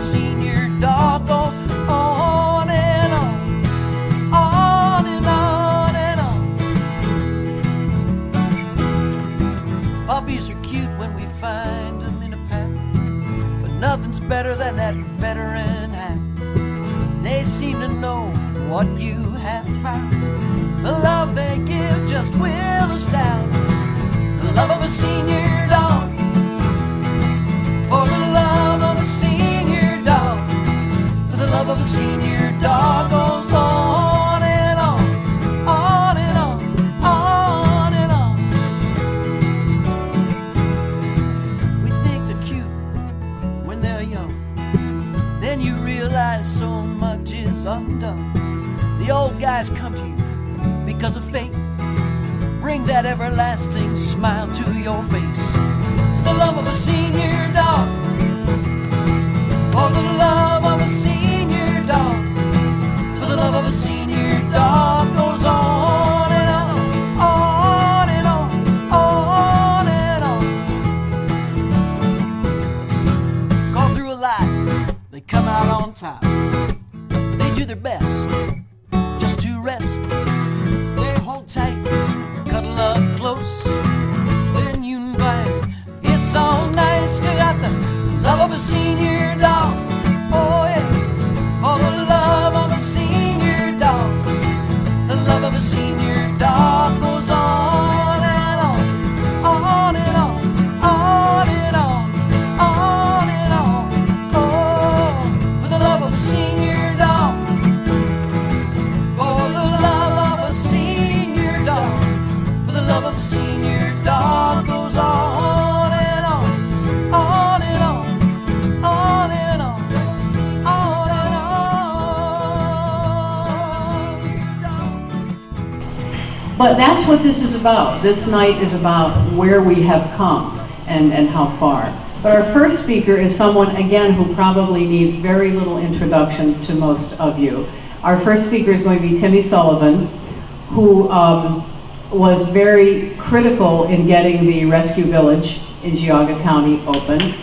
senior dog goes on and on, on and on and on. Puppies are cute when we find them in a pack, but nothing's better than that veteran hack. They seem to know what you have found. The love they give just will astound. The love of a senior dog, for the love of a senior dog, for the love of a senior dog goes on and on, on and on, on and on. We think they're cute when they're young, then you realize so much is undone. The old guys come to you because of fate, bring that everlasting smile to your face. It's the love of a senior dog, for the love of a senior dog, for the love of a senior dog goes on and on, on and on, on and on. Gone through a lot, they come out on top, but they do their best just to rest. They hold tight, cuddle up close, then you invite. It's all nice, you got the love of a senior dog. Oh yeah, for the love of a senior dog, the love of a senior dog goes on and on, on and on, on and on, on and on. Oh, for the love of a senior dog, for the love of a senior dog, for the love of a senior dog goes on and on, on and on, on and on, on and on. But that's what this is about. This night is about where we have come and how far. But our first speaker is someone, again, who probably needs very little introduction to most of you. Our first speaker is going to be Timmy Sullivan, who was very critical in getting the rescue village in Geauga County open,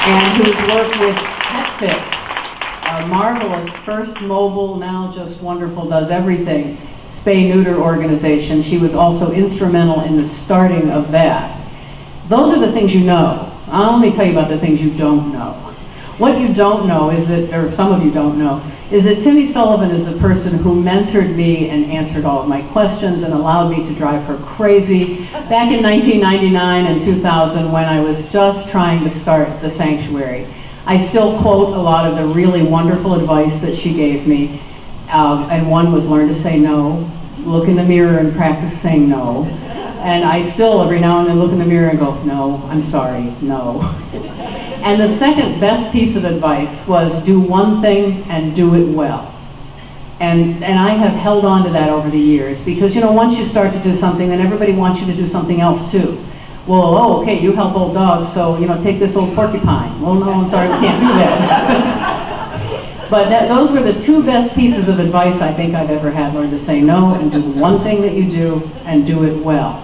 and whose work with PetFix, a marvelous, first mobile, now just wonderful, does everything, spay-neuter organization. She was also instrumental in the starting of that. Those are the things you know. I'll only tell you about the things you don't know. What you don't know is that, or some of you don't know, is that Timmy Sullivan is the person who mentored me and answered all of my questions and allowed me to drive her crazy back in 1999 and 2000 when I was just trying to start the sanctuary. I still quote a lot of the really wonderful advice that she gave me, and one was learn to say no, look in the mirror and practice saying no. And I still every now and then look in the mirror and go, no, I'm sorry, no. And the second best piece of advice was do one thing and do it well. And I have held on to that over the years because, you know, once you start to do something, then everybody wants you to do something else too. Well, oh, okay, you help old dogs, so, you know, take this old porcupine. Well, no, I'm sorry, we can't do that. But those were the two best pieces of advice I think I've ever had. Learn to say no and do one thing that you do and do it well.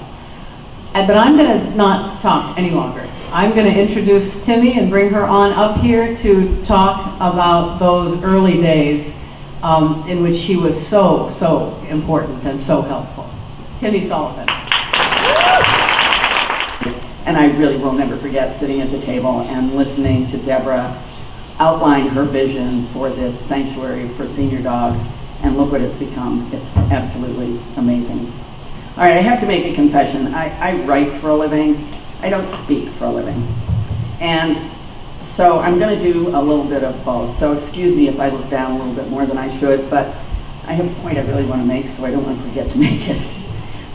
But I'm going to not talk any longer. I'm going to introduce Timmy and bring her on up here to talk about those early days in which she was so, so important and so helpful. Timmy Sullivan. And I really will never forget sitting at the table and listening to Deborah outline her vision for this sanctuary for senior dogs, and look what it's become. It's absolutely amazing. All right, I have to make a confession. I write for a living. I don't speak for a living. And so I'm going to do a little bit of both. So excuse me if I look down a little bit more than I should, but I have a point I really want to make, so I don't want to forget to make it.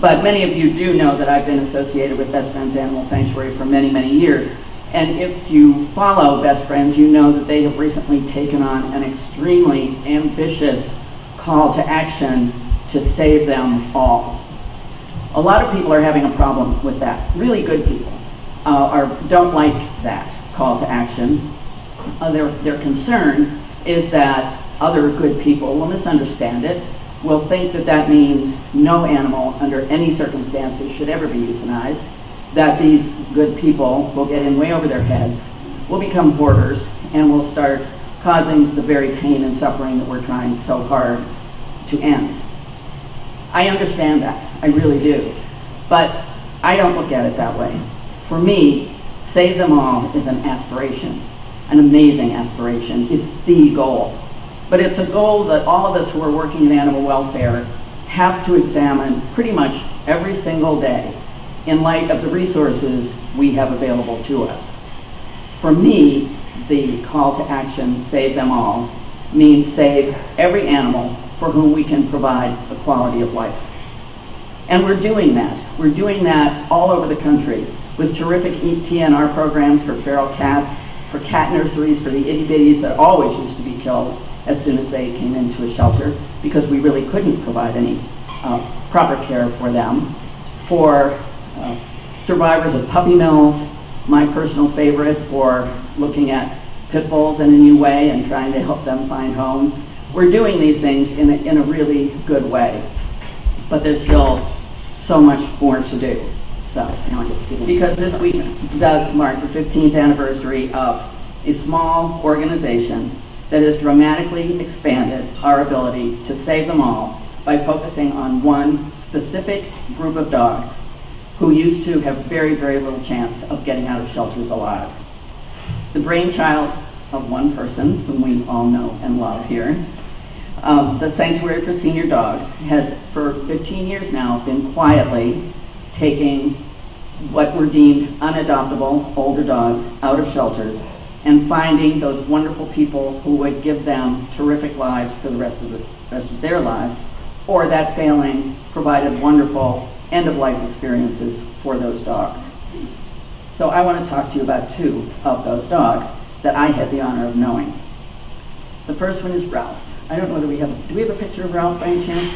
But many of you do know that I've been associated with Best Friends Animal Sanctuary for many, many years. And if you follow Best Friends, you know that they have recently taken on an extremely ambitious call to action to save them all. A lot of people are having a problem with that. Really good people don't like that call to action. Their concern is that other good people will misunderstand it, will think that that means no animal under any circumstances should ever be euthanized, that these good people will get in way over their heads, we'll become hoarders and we'll start causing the very pain and suffering that we're trying so hard to end. I understand that, I really do. But I don't look at it that way. For me, save them all is an aspiration, an amazing aspiration. It's the goal. But it's a goal that all of us who are working in animal welfare have to examine pretty much every single day in light of the resources we have available to us. For me, the call to action, save them all, means save every animal for whom we can provide a quality of life. And we're doing that. We're doing that all over the country with terrific TNR programs for feral cats, for cat nurseries, for the itty-bitties that always used to be killed as soon as they came into a shelter because we really couldn't provide any proper care for them, for survivors of puppy mills, my personal favorite for looking at pit bulls in a new way and trying to help them find homes. We're doing these things in a really good way, but there's still so much more to do. So, because this week does mark the 15th anniversary of a small organization that has dramatically expanded our ability to save them all by focusing on one specific group of dogs who used to have very, very little chance of getting out of shelters alive. The brainchild of one person, whom we all know and love here, the Sanctuary for Senior Dogs has, for 15 years now, been quietly taking what were deemed unadoptable older dogs out of shelters and finding those wonderful people who would give them terrific lives for the rest of their lives, or that failing, provided wonderful end-of-life experiences for those dogs. So I want to talk to you about two of those dogs that I had the honor of knowing. The first one is Ralph. I don't know whether do we have a picture of Ralph by any chance?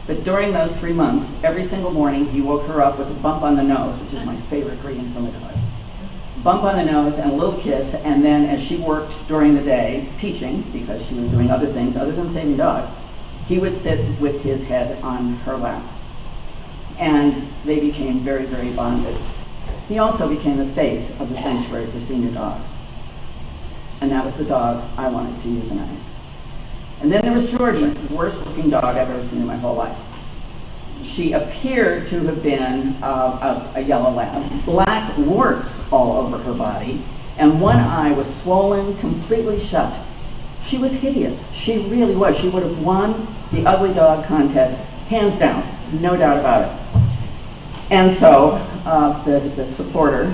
But during those 3 months, every single morning he woke her up with a bump on the nose, which is my favorite greeting from a dog. Bump on the nose and a little kiss, and then as she worked during the day, teaching, because she was doing other things other than saving dogs, he would sit with his head on her lap. And they became very, very bonded. He also became the face of the Sanctuary for Senior Dogs. And that was the dog I wanted to euthanize. And then there was Georgia, the worst looking dog I've ever seen in my whole life. She appeared to have been a yellow lab. Black warts all over her body, and one eye was swollen completely shut. She was hideous. She really was. She would have won the ugly dog contest, hands down, no doubt about it. And so the supporter,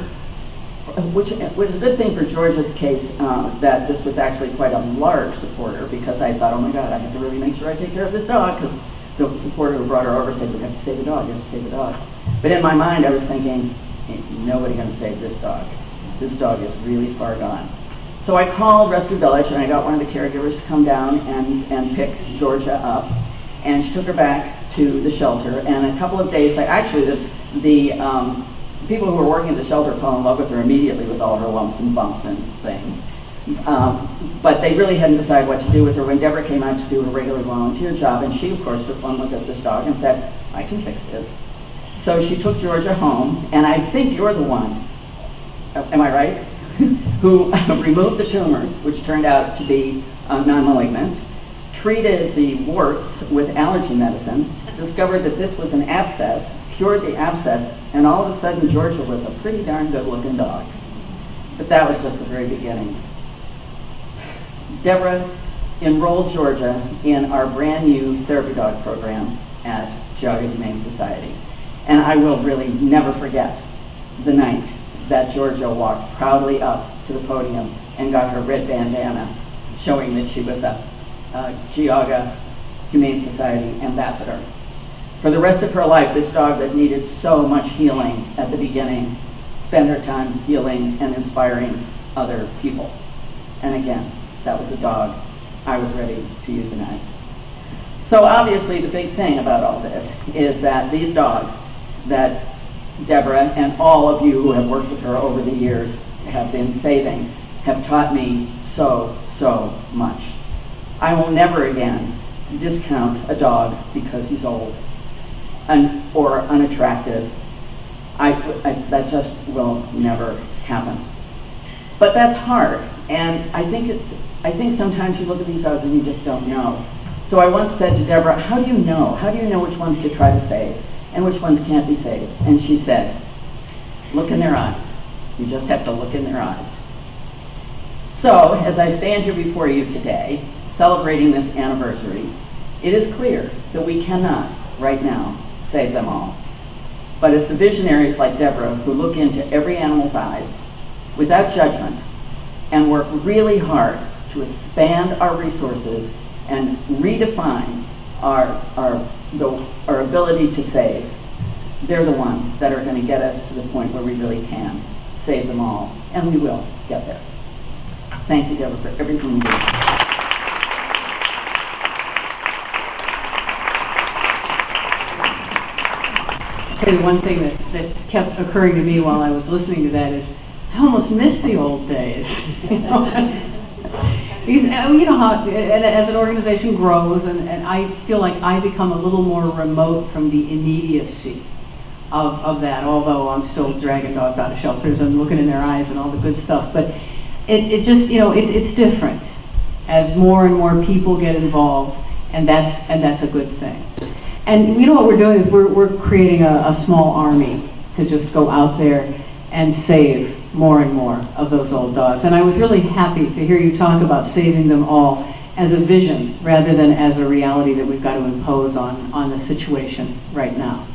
which was a good thing for Georgia's case, that this was actually quite a large supporter, because I thought, oh my God, I have to really make sure I take care of this dog, because the supporter who brought her over said, you have to save the dog, you have to save the dog. But in my mind, I was thinking, ain't nobody gonna save this dog. This dog is really far gone. So I called Rescue Village, and I got one of the caregivers to come down and pick Georgia up. And she took her back to the shelter, and a couple of days later, actually the people who were working at the shelter fell in love with her immediately with all her lumps and bumps and things. But they really hadn't decided what to do with her when Deborah came out to do a regular volunteer job, and she, of course, took one look at this dog and said, I can fix this. So she took Georgia home, and I think you're the one, am I right, who removed the tumors, which turned out to be non-malignant, treated the warts with allergy medicine, discovered that this was an abscess, cured the abscess, and all of a sudden Georgia was a pretty darn good looking dog. But that was just the very beginning. Deborah enrolled Georgia in our brand new therapy dog program at Geauga Humane Society. And I will really never forget the night that Georgia walked proudly up to the podium and got her red bandana showing that she was a Geauga Humane Society ambassador. For the rest of her life, this dog that needed so much healing at the beginning spent her time healing and inspiring other people. And again, that was a dog I was ready to euthanize. So obviously the big thing about all this is that these dogs that Deborah and all of you who have worked with her over the years have been saving have taught me so, so much. I will never again discount a dog because he's old or unattractive. That just will never happen. But that's hard, and I think sometimes you look at these dogs and you just don't know. So I once said to Deborah, how do you know? How do you know which ones to try to save and which ones can't be saved? And she said, look in their eyes. You just have to look in their eyes. So, as I stand here before you today, celebrating this anniversary, it is clear that we cannot, right now, save them all. But it's the visionaries like Deborah who look into every animal's eyes without judgment and work really hard to expand our resources and redefine our ability to save. They're the ones that are going to get us to the point where we really can save them all, and we will get there. Thank you, Deborah, for everything you do. I'll tell you one thing that kept occurring to me while I was listening to that is I almost miss the old days. Because, you know how, as an organization grows, and I feel like I become a little more remote from the immediacy of that, although I'm still dragging dogs out of shelters and looking in their eyes and all the good stuff. But it just, you know, it's different as more and more people get involved, and that's a good thing. And you know what we're doing is we're creating a small army to just go out there and save more and more of those old dogs. And I was really happy to hear you talk about saving them all as a vision rather than as a reality that we've got to impose on the situation right now.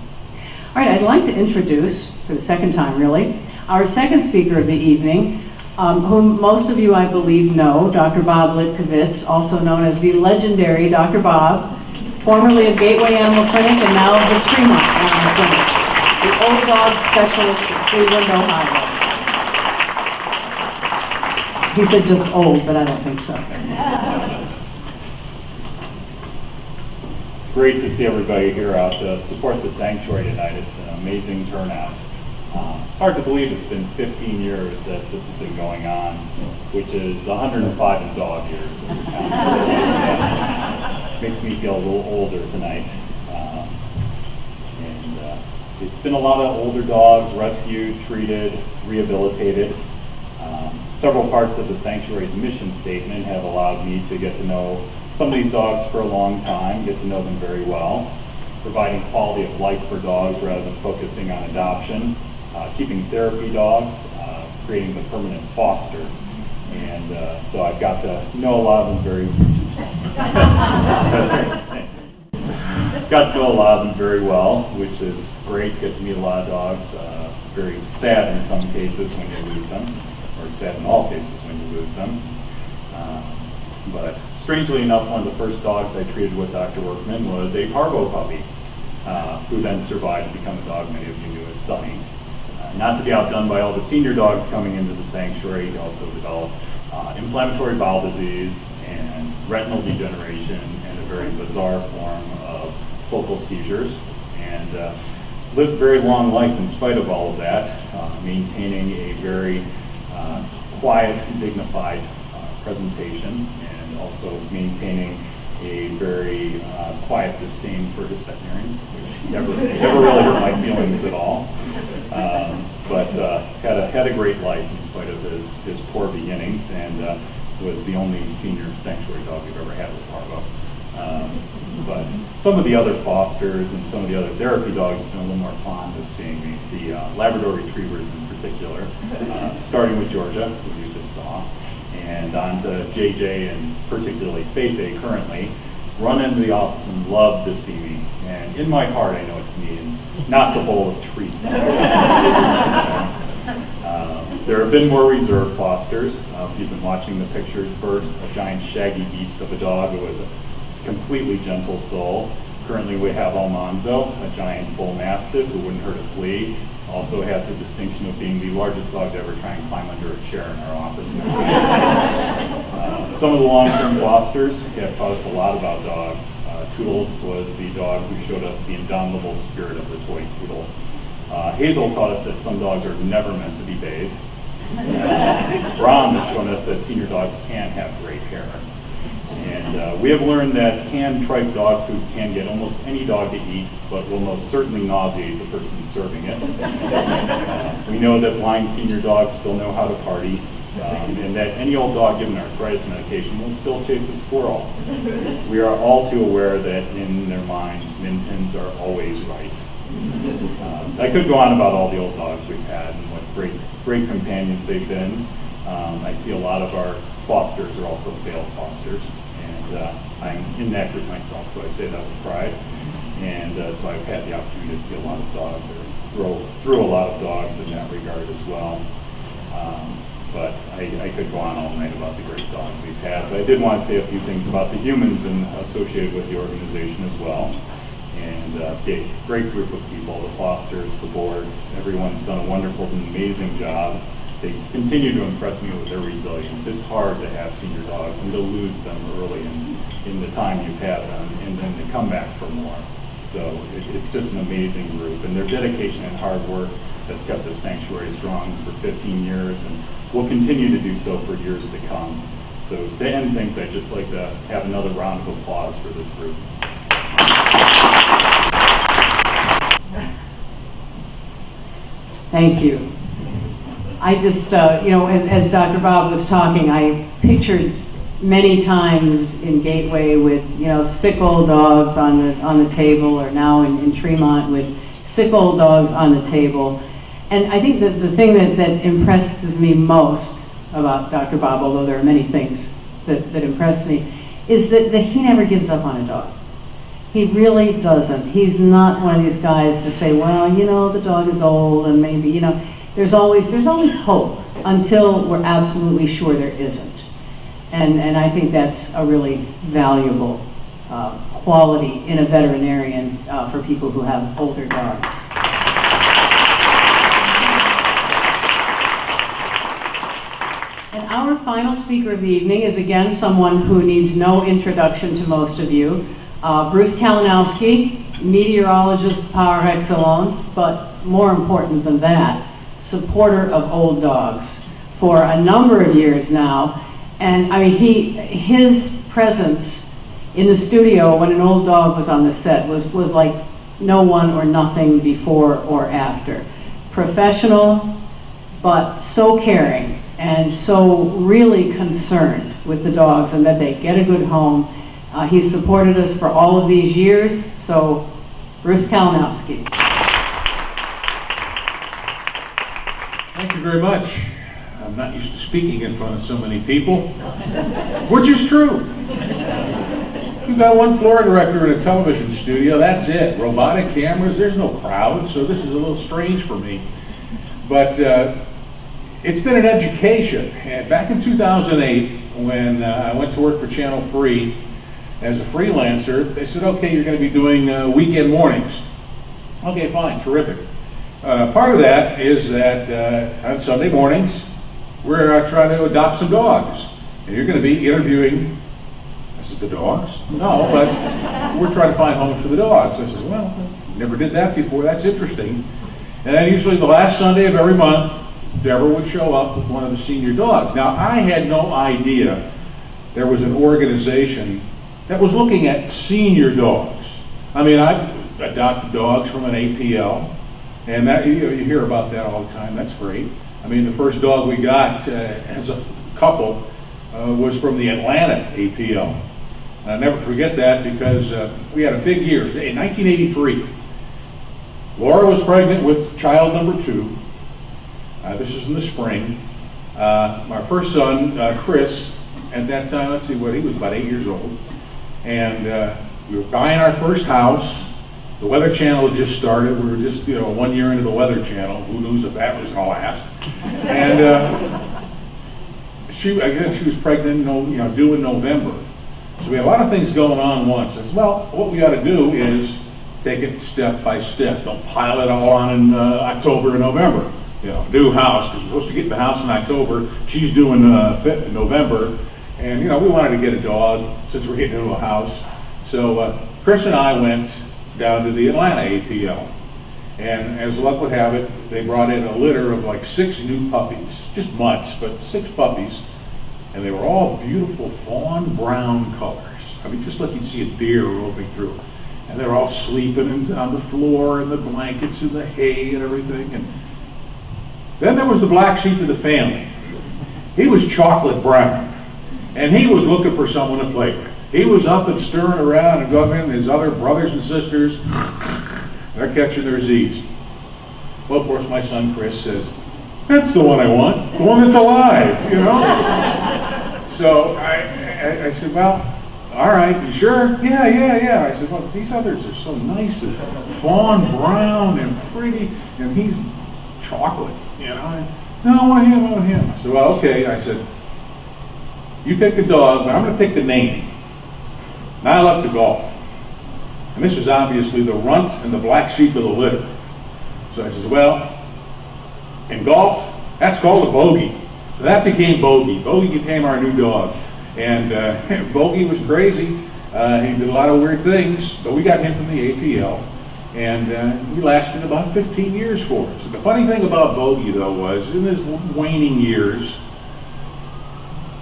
All right, I'd like to introduce, for the second time really, our second speaker of the evening, whom most of you, I believe, know, Dr. Bob Litkovitz, also known as the legendary Dr. Bob, formerly of Gateway Animal Clinic and now of the Tremont Animal Clinic, the old dog specialist of Cleveland, Ohio. He said just old, but I don't think so. It's great to see everybody here out to support the sanctuary tonight. It's an amazing turnout. It's hard to believe it's been 15 years that this has been going on, which is 105 in dog years. Makes me feel a little older tonight. It's been a lot of older dogs rescued, treated, rehabilitated. Several parts of the sanctuary's mission statement have allowed me to get to know some of these dogs for a long time, get to know them very well, providing quality of life for dogs rather than focusing on adoption, keeping therapy dogs, creating the permanent foster. And so I've got to know a lot of them very That's right, thanks. Got to know a lot of them very well, which is great. Get to meet a lot of dogs. Very sad in some cases when you lose them, or sad in all cases when you lose them. But strangely enough, one of the first dogs I treated with Dr. Workman was a parvo puppy, who then survived to become a dog many of you knew as Sunny. Not to be outdone by all the senior dogs coming into the sanctuary, he also developed inflammatory bowel disease and retinal degeneration and a very bizarre form of focal seizures, and lived a very long life in spite of all of that, maintaining a very quiet and dignified presentation, and also maintaining a very quiet disdain for his veterinarian, which never really hurt my feelings at all. But had a great life in spite of his poor beginnings, and was the only senior sanctuary dog we've ever had with Parvo. But some of the other fosters and some of the other therapy dogs have been a little more fond of seeing me. The Labrador Retrievers in particular, starting with Georgia, who you just saw, and on to JJ and particularly Feifei currently, run into the office and love to see me. And in my heart, I know it's me and not the bowl of treats. There have been more reserved fosters. If you've been watching the pictures, Bert, a giant shaggy beast of a dog who was a completely gentle soul. Currently we have Almanzo, a giant bull mastiff who wouldn't hurt a flea. Also has the distinction of being the largest dog to ever try and climb under a chair in our office. Some of the long-term fosters have taught us a lot about dogs. Toodles was the dog who showed us the indomitable spirit of the toy poodle. Hazel taught us that some dogs are never meant to be bathed. Ron has shown us that senior dogs can have great hair. And we have learned that canned tripe dog food can get almost any dog to eat, but will most certainly nauseate the person serving it. We know that blind senior dogs still know how to party, and that any old dog given arthritis medication will still chase a squirrel. We are all too aware that in their minds, min pins are always right. I could go on about all the old dogs we've had and what great companions they've been. I see a lot of our fosters are also failed fosters, and I'm in that group myself, so I say that with pride. And so I've had the opportunity to see a lot of dogs, or grow through a lot of dogs in that regard as well. But I could go on all night about the great dogs we've had. But I did want to say a few things about the humans and associated with the organization as well. And great group of people, the fosters, the board, everyone's done a wonderful and amazing job. They continue to impress me with their resilience. It's hard to have senior dogs and to lose them early in the time you've had them, and then to come back for more. So it's just an amazing group, and their dedication and hard work has kept the sanctuary strong for 15 years and will continue to do so for years to come. So to end things, I'd just like to have another round of applause for this group. Thank you. I just, as Dr. Bob was talking, I pictured many times in Gateway with, sick old dogs on the table, or now in Tremont with sick old dogs on the table. And I think that the thing that impresses me most about Dr. Bob, although there are many things that impress me, is that he never gives up on a dog. He really doesn't. He's not one of these guys to say, well, the dog is old and maybe, there's always hope until we're absolutely sure there isn't. And I think that's a really valuable quality in a veterinarian for people who have older dogs. And our final speaker of the evening is again someone who needs no introduction to most of you. Bruce Kalinowski, meteorologist par excellence, but more important than that, supporter of old dogs for a number of years now. And I mean, his presence in the studio when an old dog was on the set was like no one or nothing before or after. Professional, but so caring and so really concerned with the dogs and that they get a good home. He's supported us for all of these years, so Bruce Kalinowski. Thank you very much. I'm not used to speaking in front of so many people, which is true. We've got one floor director in a television studio, that's it. Robotic cameras, there's no crowd, so this is a little strange for me. But it's been an education. And back in 2008, when I went to work for Channel 3 as a freelancer, they said, okay, you're going to be doing weekend mornings. Okay, fine, terrific. Part of that is that on Sunday mornings, we're trying to adopt some dogs. And you're going to be interviewing, this is the dogs? No, but we're trying to find homes for the dogs. I said, well, never did that before, that's interesting. And then usually the last Sunday of every month, Deborah would show up with one of the senior dogs. Now, I had no idea there was an organization that was looking at senior dogs. I mean, I adopted dogs from an APL, and that you hear about that all the time. That's great. I mean, the first dog we got as a couple was from the Atlanta APL. And I'll never forget that because we had a big year. In 1983, Laura was pregnant with child number 2. This is in the spring. My first son, Chris, at that time, let's see what, he was about 8 years old. And we were buying our first house. The Weather Channel had just started. We were just, 1 year into the Weather Channel. Who knows if that was going to last? And she was pregnant, due in November. So we had a lot of things going on once. I said, well, what we got to do is take it step by step. Don't pile it all on in October and November. New house, because we're supposed to get the house in October. She's due in November. And, we wanted to get a dog since we're getting into a house. So Chris and I went down to the Atlanta APL. And as luck would have it, they brought in a litter of like 6 new puppies. Just mutts, but 6 puppies. And they were all beautiful fawn brown colors. I mean, just like you'd see a deer roving through. And they're all sleeping on the floor and the blankets and the hay and everything. And then there was the black sheep of the family. He was chocolate brown, and he was looking for someone to play with. He was up and stirring around and going, and his other brothers and sisters, they're catching their Z's. Well, of course, my son Chris says, "That's the one I want, the one that's alive," you know? So I said, "Well, all right, you sure?" Yeah. I said, "Well, these others are so nice and fawn brown and pretty, and he's chocolate, you know?" "No, I want him. I said, "Well, okay." I said, "You pick the dog, but I'm going to pick the name." And I left the golf. And this was obviously the runt and the black sheep of the litter. So I said, "Well, in golf, that's called a bogey." So that became Bogey. Bogey became our new dog. And Bogey was crazy. He did a lot of weird things, but we got him from the APL. And he lasted about 15 years for us. And the funny thing about Bogey, though, was in his waning years,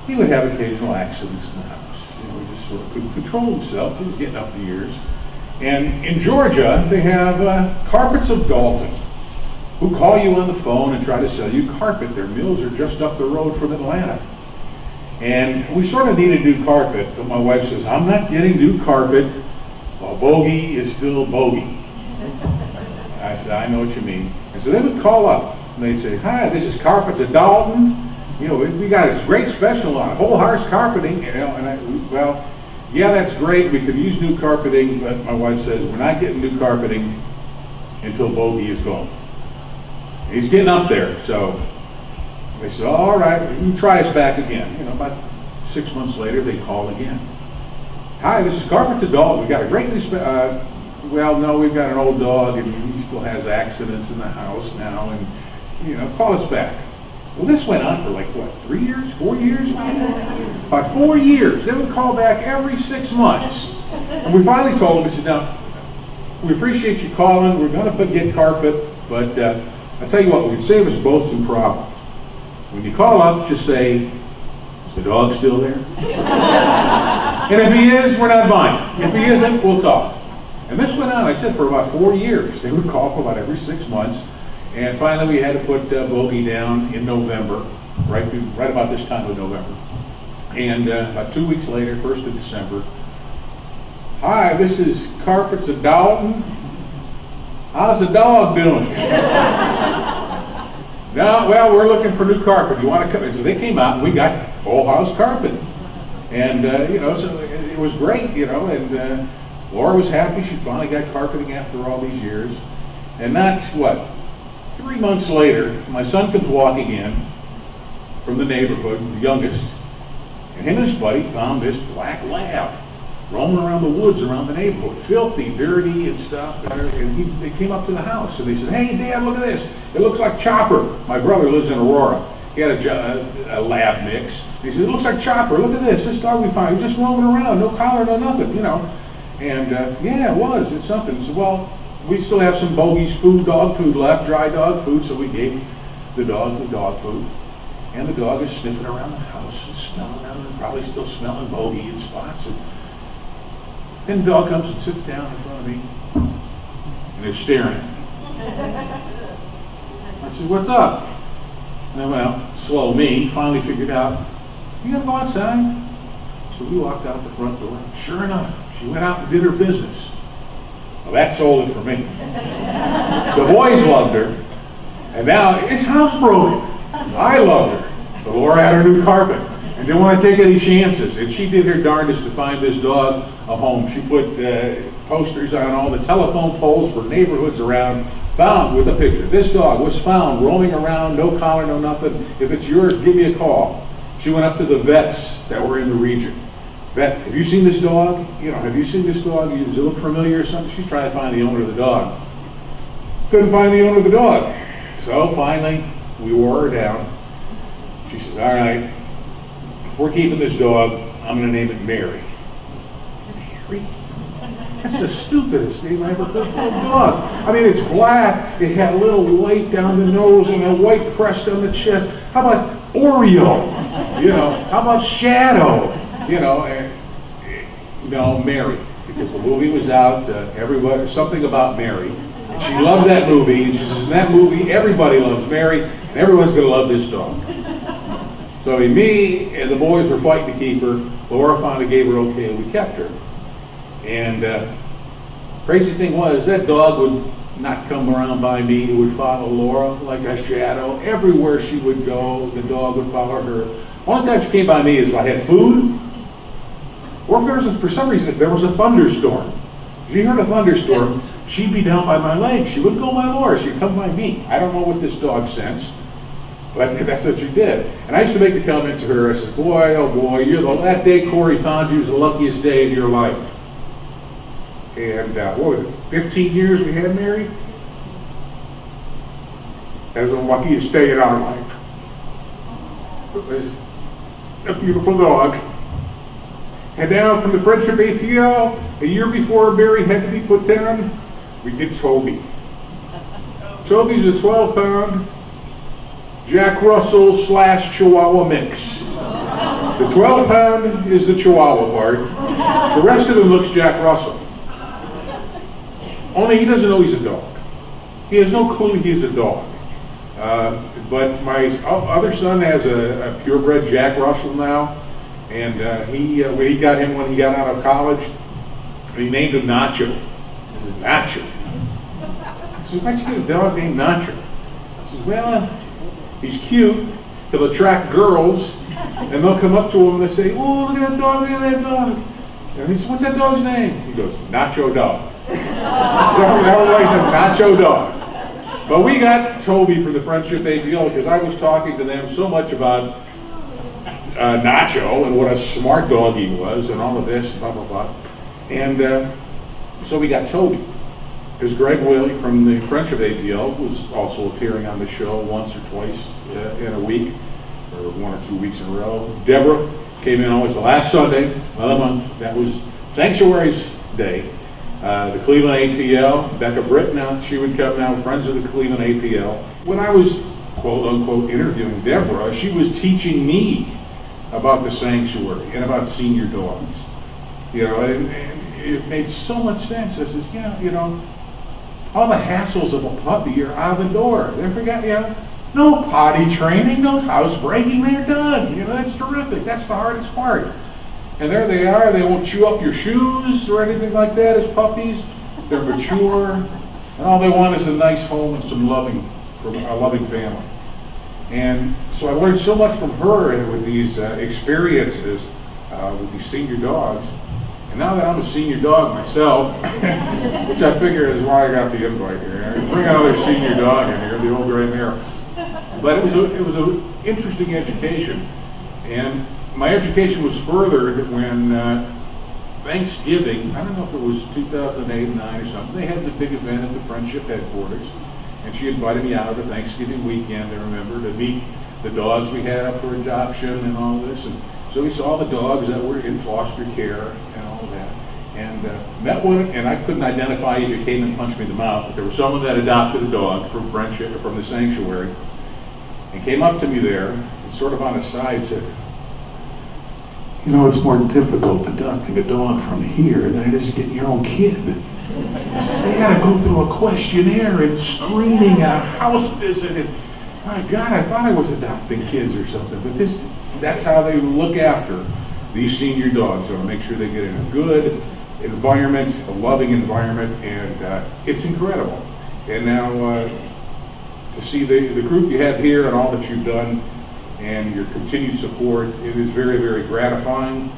he would have occasional accidents in the house. You know, he just sort of couldn't control himself. He was getting up in years. And in Georgia, they have Carpets of Dalton, who call you on the phone and try to sell you carpet. Their mills are just up the road from Atlanta. And we sort of needed new carpet, but my wife says, "I'm not getting new carpet while Bogey is still Bogey." I said, "I know what you mean." And so they would call up and they'd say, "Hi, this is Carpets of Dalton. You know, we got a great special on whole house carpeting." You know, and well, yeah, that's great. We could use new carpeting, but my wife says, "We're not getting new carpeting until Bogey is gone." He's getting up there, so they said, "All right, you can try us back again." You know, about 6 months later, they call again. "Hi, this is Carpets of Dalton. We got a great new well, no, we've got an old dog, and he still has accidents in the house now, and, you know, call us back." Well, this went on for like, what, 3 years, 4 years? By 4 years, they would call back every 6 months. And we finally told them, we said, "Now, we appreciate you calling. We're going to get carpet, but I'll tell you what, we can save us both some problems. When you call up, just say, 'Is the dog still there?' And if he is, we're not buying. If he isn't, we'll talk." And this went on, I said, for about 4 years. They would call for about every 6 months. And finally, we had to put Bogey down in November, right about this time of November. And about 2 weeks later, 1st of December, "Hi, this is Carpets of Dalton. How's the dog doing?" "No, well, we're looking for new carpet. You want to come in?" So they came out and we got whole house carpet. And, you know, so it was great, you know, and Laura was happy. She finally got carpeting after all these years. And that's what? 3 months later, my son comes walking in from the neighborhood, the youngest, and him and his buddy found this black lab roaming around the woods around the neighborhood, filthy, dirty and stuff. And they came up to the house and they said, "Hey, Dad, look at this. It looks like Chopper." My brother lives in Aurora. He had a lab mix. He said, "It looks like Chopper. Look at this. This dog we found, he was just roaming around, no collar, no nothing, you know." And yeah, it was. It's something. So, well, we still have some Bogey's food, dog food left, dry dog food, so we gave the dogs the dog food. And the dog is sniffing around the house and smelling around, and probably still smelling Bogey in spots. And then the dog comes and sits down in front of me, and they're staring at me. I said, "What's up?" And well, slow me, finally figured out, "You gotta go outside?" So we walked out the front door. Sure enough, she went out and did her business. Well, that sold it for me. The boys loved her, and now it's housebroken. I loved her, but Laura had her new carpet and didn't want to take any chances. And she did her darndest to find this dog a home. She put posters on all the telephone poles for neighborhoods around, found with a picture. "This dog was found roaming around, no collar, no nothing. If it's yours, give me a call." She went up to the vets that were in the region. "Vet, have you seen this dog? You know, have you seen this dog? Does it look familiar or something?" She's trying to find the owner of the dog. Couldn't find the owner of the dog. So finally, we wore her down. She said, "All right, if we're keeping this dog, I'm going to name it Mary." Mary? That's the stupidest name I ever heard for a dog. I mean, it's black, it had a little white down the nose and a white crest on the chest. How about Oreo? You know, how about Shadow? You know, no, Mary, because the movie was out, everybody, something about Mary, and she loved that movie, and she says, "In that movie, everybody loves Mary, and everyone's going to love this dog." So me and the boys were fighting to keep her. Laura finally gave her okay, and we kept her. And crazy thing was, that dog would not come around by me. It would follow Laura like a shadow. Everywhere she would go, the dog would follow her. One time she came by me is if I had food, or if there was, for some reason, if there was a thunderstorm. If she heard a thunderstorm, she'd be down by my leg. She wouldn't go by Laura, she'd come by me. I don't know what this dog sensed, but that's what she did. And I used to make the comment to her, I said, boy, oh boy, that day Corey found you was the luckiest day in your life. And what was it, 15 years we had married? That was the luckiest day in our life. It was a beautiful dog. And now from the Friendship APL, a year before Barry had to be put down, we did Toby. Toby's a 12-pound Jack Russell / Chihuahua mix. The 12-pound is the Chihuahua part. The rest of him looks Jack Russell. Only he doesn't know he's a dog. He has no clue he's a dog. But my other son has a purebred Jack Russell now. And when he got out of college, he named him Nacho. This is Nacho. I said, why'd you get a dog named Nacho? I said, well, he's cute. He'll attract girls, and they'll come up to him and they say, oh, look at that dog, look at that dog. And he says, what's that dog's name? He goes, Nacho Dog. That was why he said Nacho Dog. But we got Toby for the Friendship APL because I was talking to them so much about Nacho and what a smart dog he was and all of this, blah, blah, blah. And so we got Toby. Because Greg Whaley from the Friendship APL was also appearing on the show once or twice in a week, or 1 or 2 weeks in a row. Deborah came in always the last Sunday of the month. That was Sanctuary's Day. The Cleveland APL, Becca Britt now, she would come now, friends of the Cleveland APL. When I was, quote unquote, interviewing Deborah, she was teaching me about the sanctuary and about senior dogs. You know, and it made so much sense. I says, all the hassles of a puppy are out of the door. They forgot, no potty training, no housebreaking, they're done. That's terrific. That's the hardest part. And there they are. They won't chew up your shoes or anything like that as puppies. They're mature, and all they want is a nice home and some from a loving family. And so I learned so much from her with these experiences with these senior dogs. And now that I'm a senior dog myself, which I figure is why I got the invite here, bring another senior dog in here, the old gray mare. But it was an interesting education, and my education was furthered when Thanksgiving, I don't know if it was 2008, 9 or something, they had the big event at the Friendship headquarters, and she invited me out to Thanksgiving weekend, I remember, to meet the dogs we had up for adoption and all this. And so we saw the dogs that were in foster care and all that. And met one, and I couldn't identify if he came and punched me in the mouth, but there was someone that adopted a dog from Friendship, or from the sanctuary, and came up to me there, and sort of on the side said, it's more difficult adopting a dog from here than it is getting your own kid. He says, they gotta go through a questionnaire and screening and a house visit, and my God, I thought I was adopting kids or something, but that's how they look after these senior dogs. They want to make sure they get in a good environment, a loving environment, and it's incredible. And now to see the group you have here and all that you've done and your continued support, it is very, very gratifying.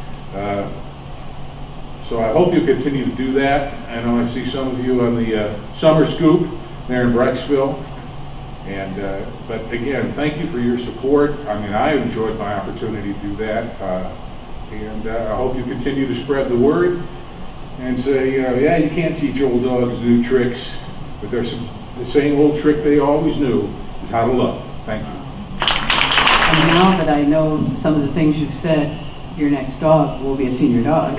So I hope you continue to do that. I know I see some of you on the Summer Scoop there in Brecksville. But again, thank you for your support. I mean, I enjoyed my opportunity to do that. I hope you continue to spread the word and say, you can't teach old dogs new tricks, but there's the same old trick they always knew is how to love. Thank you. And now that I know some of the things you've said, your next dog will be a senior dog.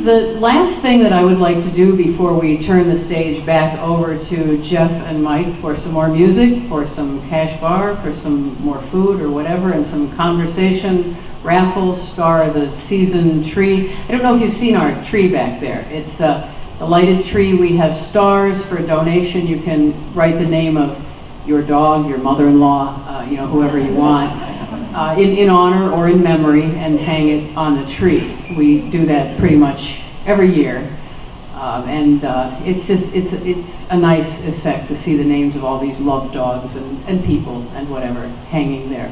The last thing that I would like to do before we turn the stage back over to Jeff and Mike for some more music, for some cash bar, for some more food or whatever, and some conversation, raffles, star of the season tree. I don't know if you've seen our tree back there. It's a lighted tree. We have stars for a donation. You can write the name of your dog, your mother-in-law, you know, whoever you want, in honor or in memory, and hang it on the tree. We do that pretty much every year. It's just, it's a nice effect to see the names of all these loved dogs and people and whatever hanging there.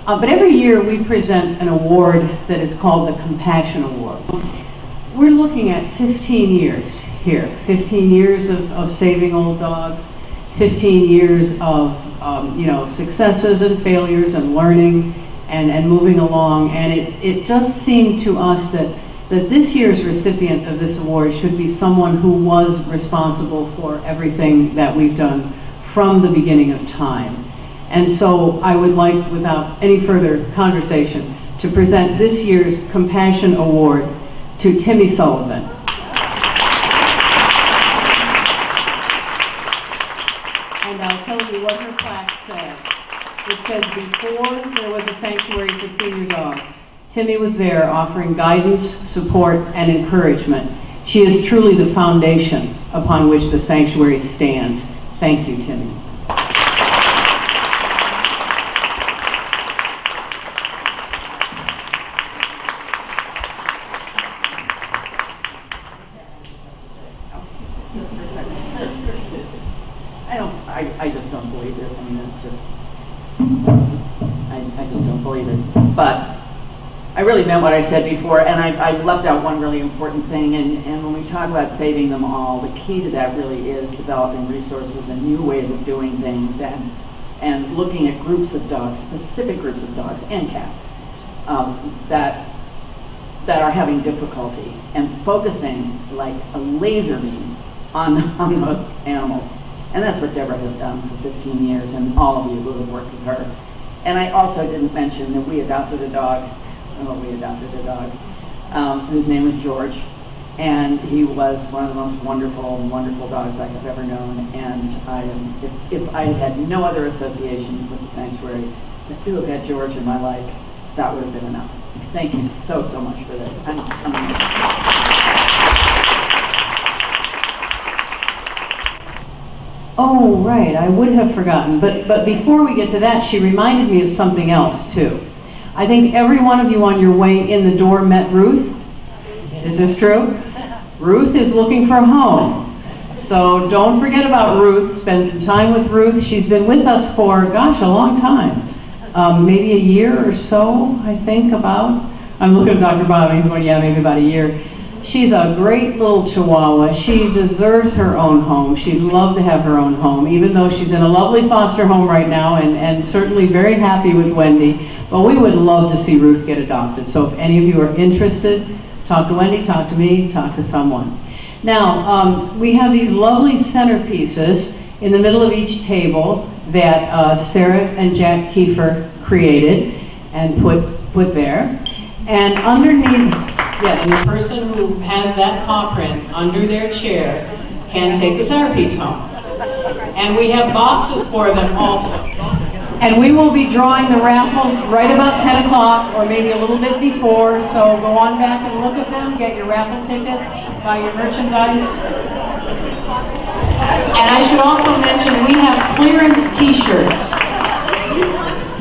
But every year we present an award that is called the Compassion Award. We're looking at 15 years here, 15 years of saving old dogs, 15 years of you know, successes and failures and learning and moving along, and it just seemed to us that this year's recipient of this award should be someone who was responsible for everything that we've done from the beginning of time. And so I would like, without any further conversation, to present this year's Compassion Award to Timmy Sullivan. And I'll tell you what her plaque says. It says, before there was a sanctuary for senior dogs, Timmy was there offering guidance, support, and encouragement. She is truly the foundation upon which the sanctuary stands. Thank you, Timmy. I just don't believe this. I mean, it's just I just don't believe it. But I really meant what I said before, and I left out one really important thing, and when we talk about saving them all, the key to that really is developing resources and new ways of doing things, and looking at groups of dogs, specific groups of dogs and cats, that are having difficulty, and focusing like a laser beam on those animals. And that's what Deborah has done for 15 years, and all of you who have worked with her. And I also didn't mention that we adopted a dog, whose name was George, and he was one of the most wonderful dogs I have ever known. And if I had no other association with the sanctuary, to have had George in my life, that would have been enough. Thank you so much for this. Oh, right, I would have forgotten, but before we get to that, she reminded me of something else too. I think every one of you on your way in the door met Ruth. Is this true? Ruth is looking for a home. So don't forget about Ruth, spend some time with Ruth. She's been with us for, gosh, a long time. Maybe a year or so, I think, about. I'm looking at Dr. Bob, he's going, yeah, maybe about a year. She's a great little Chihuahua. She deserves her own home. She'd love to have her own home, even though she's in a lovely foster home right now, and certainly very happy with Wendy. But we would love to see Ruth get adopted. So if any of you are interested, talk to Wendy, talk to me, talk to someone. Now, we have these lovely centerpieces in the middle of each table that Sarah and Jack Kiefer created and put there. And underneath, yes, the person who has that paw print under their chair can take the centerpiece home. And we have boxes for them also. And we will be drawing the raffles right about 10 o'clock or maybe a little bit before, so go on back and look at them, get your raffle tickets, buy your merchandise. And I should also mention we have clearance t-shirts.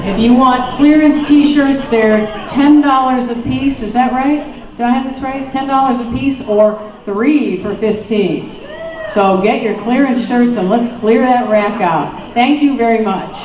If you want clearance t-shirts, they're $10 a piece, is that right? Do I have this right? $10 a piece, or 3 for $15. So get your clearance shirts and let's clear that rack out. Thank you very much.